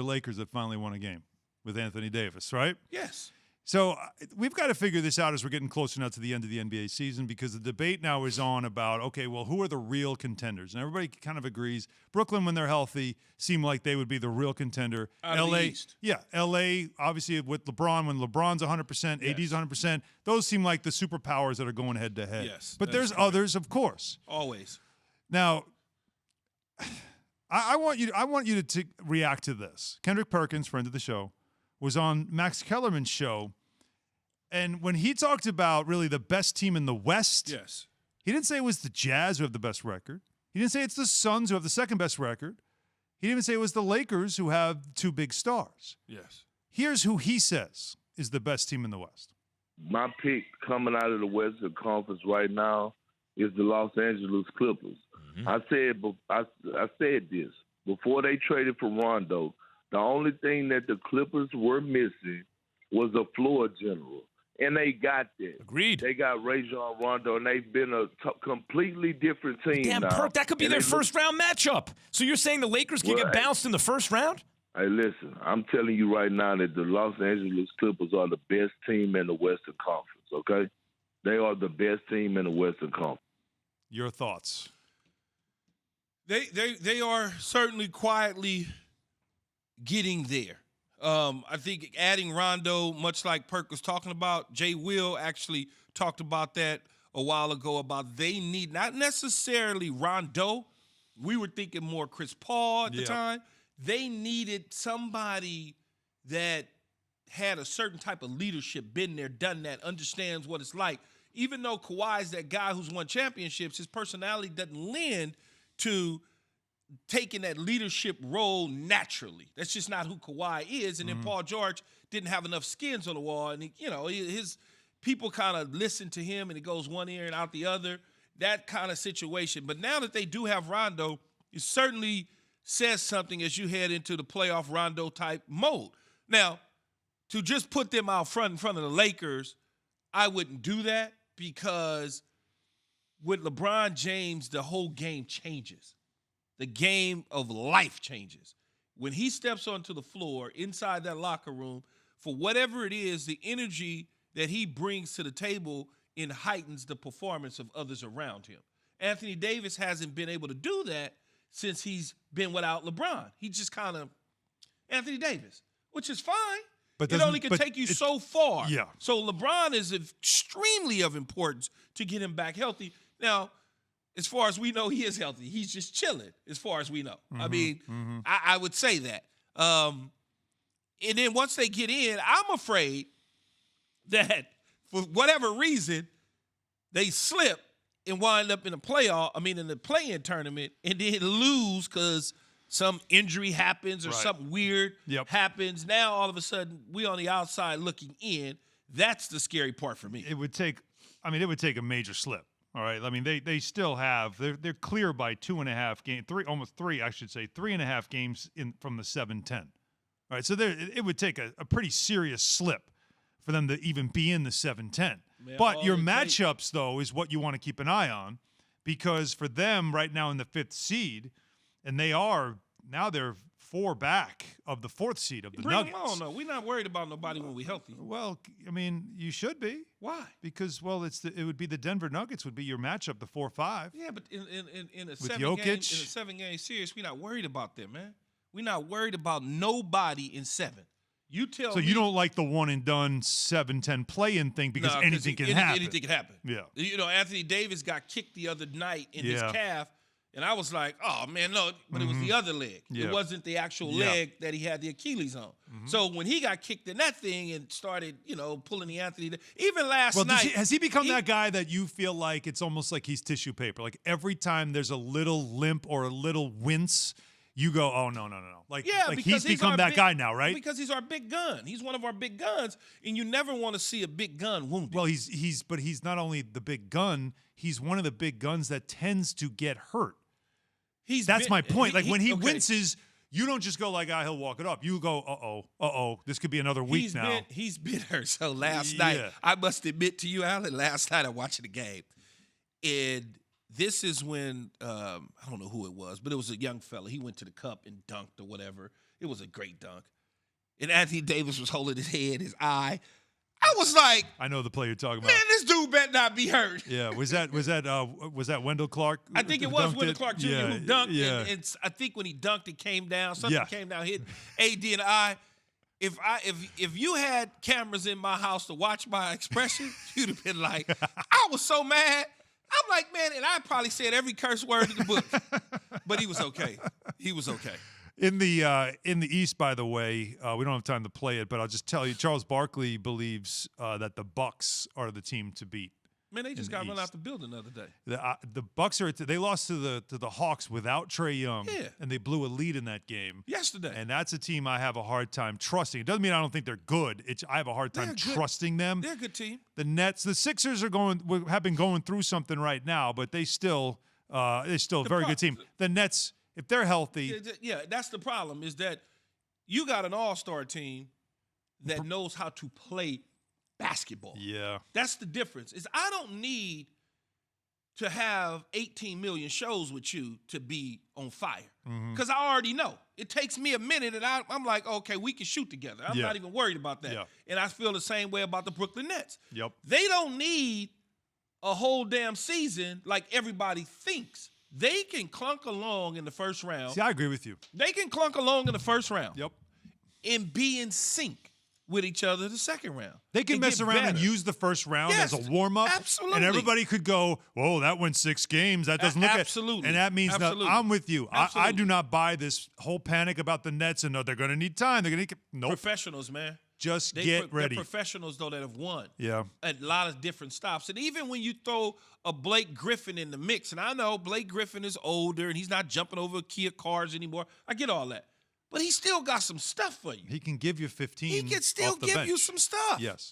The Lakers that finally won a game with Anthony Davis, right? Yes. So we've got to figure this out as we're getting closer now to the end of the NBA season, because the debate now is on about, okay, well, who are the real contenders? And everybody kind of agrees. Brooklyn, when they're healthy, seem like they would be the real contender. Out of the East. Yeah, LA, obviously with LeBron, when LeBron's 100%, AD's 100%, those seem like the superpowers that are going head to head. Yes, but there's others, of course. Always. Now, I want you to react to this. Kendrick Perkins, friend of the show, was on Max Kellerman's show, and when he talked about really the best team in the West, yes, he didn't say it was the Jazz who have the best record. He didn't say it's the Suns who have the second best record. He didn't even say it was the Lakers who have two big stars. Yes. Here's who he says is the best team in the West. My pick coming out of the Western Conference right now is the Los Angeles Clippers. Mm-hmm. I said this before they traded for Rondo. The only thing that the Clippers were missing was a floor general, and they got that. Agreed. They got Rajon Rondo, and they've been a completely different team. Damn, now. Perk, that could be their first-round matchup. So you're saying the Lakers can get bounced in the first round? Hey, listen, I'm telling you right now that the Los Angeles Clippers are the best team in the Western Conference, okay? They are the best team in the Western Conference. Your thoughts? They are certainly quietly getting there. I think adding Rondo, much like Perk was talking about, Jay Will actually talked about that a while ago, about they need not necessarily Rondo. We were thinking more Chris Paul at the time. They needed somebody that had a certain type of leadership, been there, done that, understands what it's like. Even though Kawhi's that guy who's won championships, his personality doesn't lend to taking that leadership role naturally. That's just not who Kawhi is. And then Paul George didn't have enough skins on the wall. And, his people kind of listen to him and it goes one ear and out the other, that kind of situation. But now that they do have Rondo, it certainly says something as you head into the playoff Rondo-type mode. Now, to just put them out front in front of the Lakers, I wouldn't do that, because with LeBron James, the whole game changes. The game of life changes. When he steps onto the floor inside that locker room, for whatever it is, the energy that he brings to the table heightens the performance of others around him. Anthony Davis hasn't been able to do that since he's been without LeBron. He just kind of Anthony Davis, which is fine. But it only can take you so far. Yeah. So LeBron is extremely of importance to get him back healthy. Now, as far as we know, he is healthy. He's just chilling, as far as we know. I mean, I would say that. And then once they get in, I'm afraid that for whatever reason, they slip and wind up in the play-in tournament, and then lose because some injury happens or something weird happens. Now, all of a sudden, we on the outside looking in. That's the scary part for me. It would take a major slip. All right. I mean, they still have, they're clear by 2.5 games, almost 3, I should say, 3.5 games from the 7-10. All right. So it would take a pretty serious slip for them to even be in the 7-10. But your matchups, though, is what you want to keep an eye on, because for them right now in the 5th seed, and they're 4 back of the 4th seed of the Nuggets. Oh, no, we're not worried about nobody when we're healthy. Well, I mean, you should be. Why? Because, it would be the Denver Nuggets would be your matchup, the 4-5. Yeah, but in a Jokic, 7-game series, we're not worried about them, man. We're not worried about nobody in 7. You tell me. So you don't like the one and done 7-10 play-in thing because anything can happen. Anything can happen. Yeah. Anthony Davis got kicked the other night in his calf. And I was like, oh, man, no, but it was the other leg. Yeah. It wasn't the actual leg that he had the Achilles on. So when he got kicked in that thing and started, pulling the Anthony, even last night. Has he become that guy that you feel like it's almost like he's tissue paper? Like every time there's a little limp or a little wince, you go, oh, no. Like he's become that guy now, right? Because he's our big gun. He's one of our big guns, and you never want to see a big gun wounded. Well, he's not only the big gun, he's one of the big guns that tends to get hurt. That's my point. When he winces, you don't just go like, he'll walk it up. You go, this could be another week now. He's been hurt. So last night, I must admit to you, Alan, last night I watched the game, and this is when, I don't know who it was, but it was a young fella. He went to the cup and dunked or whatever, It was a great dunk. And Anthony Davis was holding his head, his eye. I was like, I know the play you're talking about. man, this dude better not be hurt. Yeah, was that Wendell Clark? I think it was Wendell Clark Jr. who dunked. Yeah. And I think when he dunked, it came down. Something Yeah. came down, hit AD in the eye. If you had cameras in my house to watch my expression, you'd have been like, I was so mad. I'm like, man, and I probably said every curse word in the book. But he was okay. He was okay. In the East, by the way, we don't have time to play it, but I'll just tell you, Charles Barkley believes that the Bucks are the team to beat. Man, they just the got run East. out the building the other day. The Bucks they lost to the Hawks without Trae Young, Yeah. and they blew a lead in that game. Yesterday. And that's a team I have a hard time trusting. It doesn't mean I don't think they're good. I have a hard time trusting them. They're a good team. The Nets, the Sixers have been going through something right now, but they're still a very good team. The Nets, if they're healthy, Yeah, that's the problem is that you got an all-star team that knows how to play basketball. yeah, That's the difference. Is I don't need to have 18 million shows with you to be on fire because I already know. It takes me a minute, and I'm like, okay, we can shoot together. I'm not even worried about that. Yeah. And I feel the same way about the Brooklyn Nets. Yep. They don't need a whole damn season like everybody thinks. They can clunk along in the first round. See, I agree with you. They can clunk along in the first round. Yep. And be in sync with each other the second round. They can and mess get around and better. use the first round Yes, as a warm-up. absolutely. And everybody could go, whoa, that went 6 games. That doesn't look absolutely. And that means that Absolutely. I'm with you. I Absolutely. do not buy this whole panic about the Nets and they're going to need time. They're going to nope. Professionals, man. Just They're get ready. professionals, though, that have won. Yeah. A lot of different stops. And even when you throw a Blake Griffin in the mix, and I know Blake Griffin is older and he's not jumping over Kia cars anymore. I get all that. But he still got some stuff for you. He can give you 15. He can still off the give bench. you some stuff. Yes.